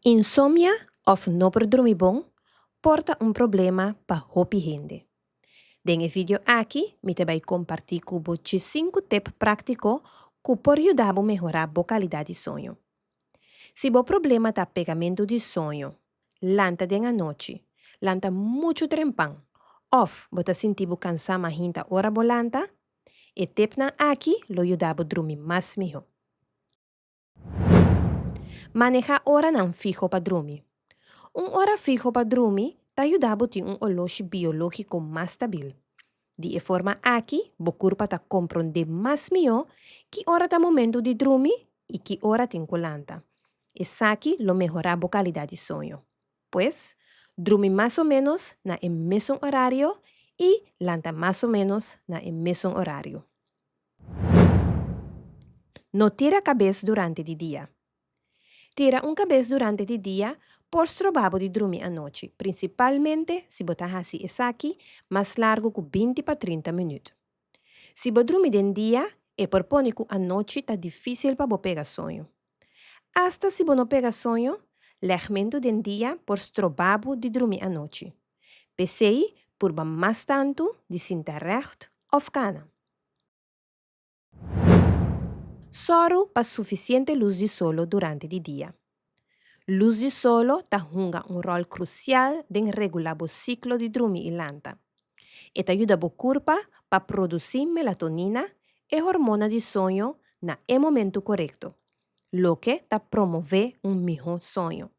Insomnia of no por dormir bom porta um problema para hopi gente. Nesse vídeo aqui, me te vai compartilhar com você 5 tips práticos que podem ajudar a melhorar a qualidade de sonho. Se o problema está pegamento de sonho, lanta de a noite, lanta muito trempão, ou você sentir cansado mais hinta hora bolanta, e tip na aqui lo ajuda a dormir mais melhor. Manejar hora não fijo para dormir. Hora fijo para dormir te ajuda a ter relógio biológico mais stabil. De forma aqui, o corpo está compreender mais melhor que hora está momento de dormir e que hora tem que lanta. Isso aqui lo melhora a qualidade de sonho. Pois, dormir mais ou menos na mesmo horário e lanta mais ou menos na mesmo horário. Não tira a cabeça durante o dia. Tira cabeça durante o dia por provável de dormir à noite, principalmente se você faz isso aqui mais largo que 20 para 30 minutos. Se você dormir de dia, é propõe que a noite está difícil para você pegar sonho. Hasta se você não pega sonho, legmento de dia por provável de dormir à noite. Pensei por mais tanto de sentar reto ou cana. Soro para suficiente luz de sol durante o dia. Luz de sol juega rol crucial em regular o ciclo de dormir e lanta. E ajuda o corpo a produzir melatonina e hormona de sonho no momento correto, lo que promove melhor sonho.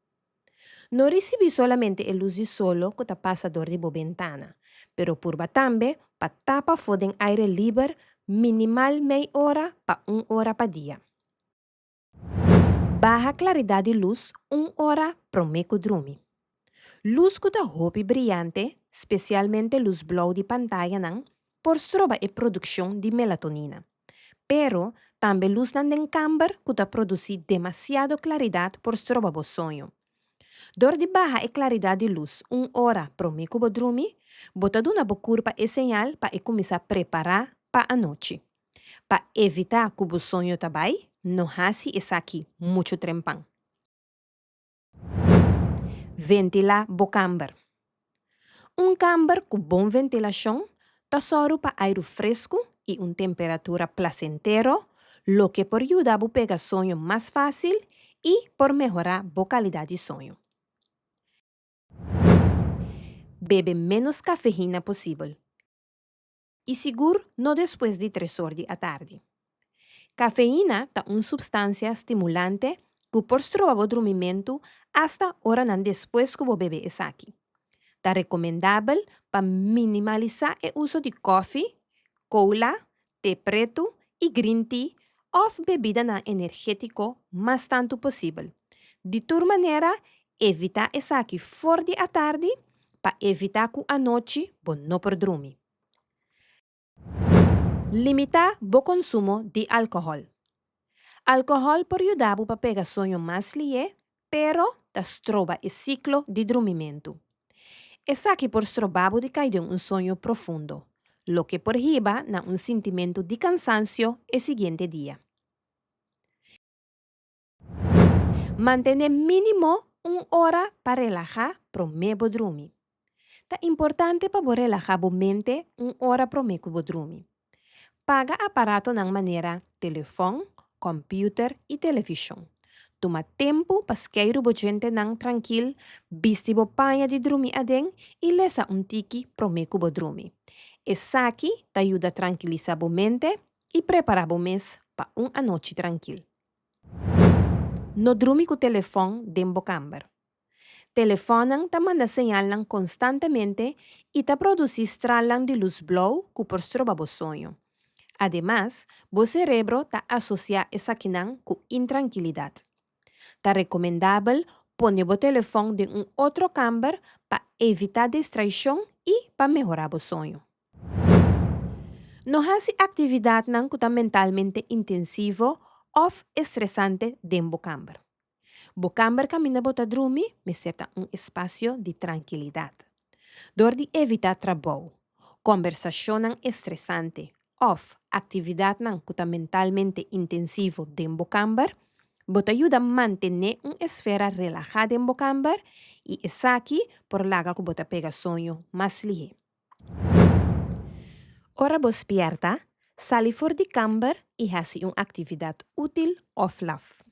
Não recebe solamente a luz de sol que passa dor de ventana, pero purba também para tapa foden aire livre minimal meia hora para 1 hora para dia. Baja claridade de luz 1 hora promeco dormir. Luz que da roupa brilhante, especialmente luz blau de pantalla, por stroba a produção de melatonina. Pero também luz den camber que da produzir demasiado claridade por stroba o sonho. Dor de baja a claridade de luz 1 hora promeco dormir, bota duna bo curpa e señal para começar a preparar para a noite. Para evitar que o sonho tabai, não hace isso aqui muito trempão. Ventilar o camber. Camber com bom ventilação está soro para ar fresco e temperatura placentera, lo que por ajudar a pegar sonho mais fácil e por melhorar a qualidade de sonho. Bebe menos cafeína possível. E seguro não depois de 3 horas da tarde. Cafeína é uma substância estimulante que por o dormimento hasta hora depois que o bebe isso aqui. É recomendável para minimalizar o uso de coffee, cola, té preto e green tea ou bebida energética mais tanto possível. De tal maneira, evitar isso aqui fora da tarde para evitar que a noite você não pode dormir. Limitar o consumo de álcool. Álcool pode ajudar a pegar sonho mais leve, pero destroba o ciclo de dormimento. Essa aqui por provável de cair em sonho profundo, lo que por riba na sentimento de cansancio o seguinte dia. Mantener mínimo 1 hora para relajar prometo dormir. É importante para relajar a mente 1 hora prometo dormir. Paga aparato na maneira telefone, computer e televisão. Toma tempo para esquecer o gente tranquilo, viste o panha de dormir adem e lesa tiki promeco dormir. Essa aqui te ajuda a tranquilizar a mente e preparar o mês para uma noite tranquila. Não dorme com o telefone dentro do camber. Telefone te manda señal constantemente e te produz estralan de luz blau que por o sonho. Además, o cérebro te associa essa quinã com intranquilidade. É recomendável pôr o telefone em outro camber para evitar distração e para melhorar o sonho. Não faz atividade que é mentalmente intensiva ou estressante dentro do camber. O camber caminha para dormir, me certa espaço de tranquilidade. Dor de evitar trabalho, conversação estressante ou atividade que é mentalmente intensiva dentro do camber, Bota ayuda a mantener una esfera relajada en bocambar y es aquí por laga que bota pega sonho más lige. Ora bospierta, sali for di camber y hace una actividad útil of love.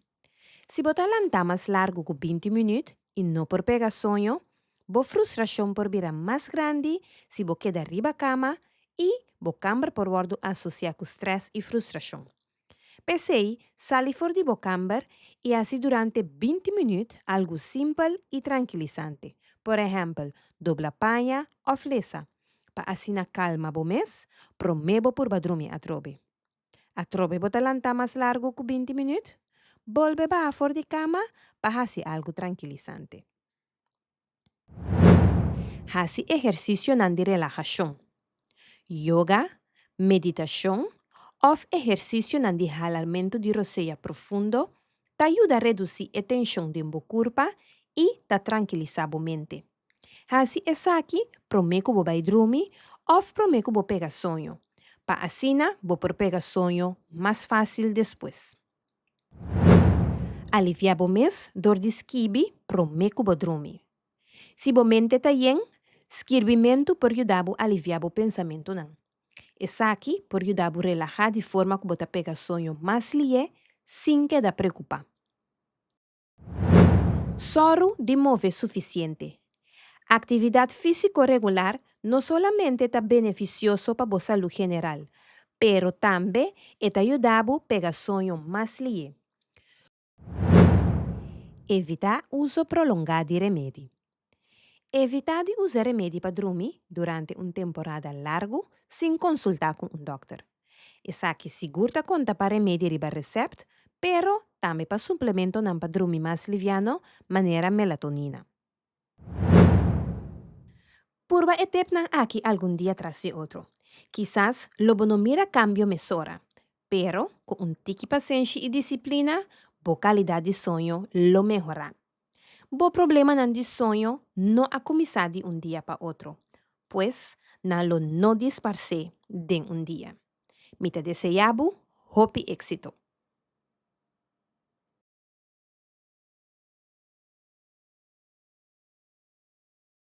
Si bota lanta más largo que 20 minutos y no por pega sonho, bo frustración por vira más grande si bo queda arriba cama y bo camber por wordo asociado con estrés y frustración. Pensei, sali for di bocamber y así durante 20 minutos algo simple y tranquilizante. Por ejemplo, dobla paña o flesa. Pa así na calma bo mes, promebo por badrumi atrobe. Atrobe bota lanta más largo que 20 minutos, volve ba for di cama pa hasi algo tranquilizante. Hasi ejercicio nandi relajación. Yoga, meditación o ejercicio nandi jalamento di roseya profundo te ayuda a reducir la tensión de tu cuerpo y te tranquiliza la mente. Hasi es aquí, promeco bo vai dormir o promeco bo pega sonho. Pa asina, bo por pega sonho más fácil después. Aliviar bo mes, dor di skibi, promeco bo dormir. Si bo mente ta yen, escrevimento por ayudar a aliviar o pensamento não. Essa aqui por ajudar a relajar de forma que você pega sonho mais lié, sem que da preocupar. Soro de mover suficiente. Atividade física regular não solamente é beneficioso para a saúde general, pero também é ajudar a pegar sonho mais lié. Evitar uso prolongado de remédio. Evitar de usar remédio para dormir durante uma temporada larga sem consultar com um doctor. Essa aqui segura conta para remédio riba recept, pero também para suplemento não para dormir mais liviano, maneira melatonina. Purva etep na aqui algum dia atrás de outro. Quizás lobo não mira cambio mesora, pero com um tique paciência e disciplina, boa qualidade de sonho lo melhorar. Bo problema nan di sonho não a começar de um dia para outro, pois não lo não disparce de um dia. Mita desejabo, hopi éxito.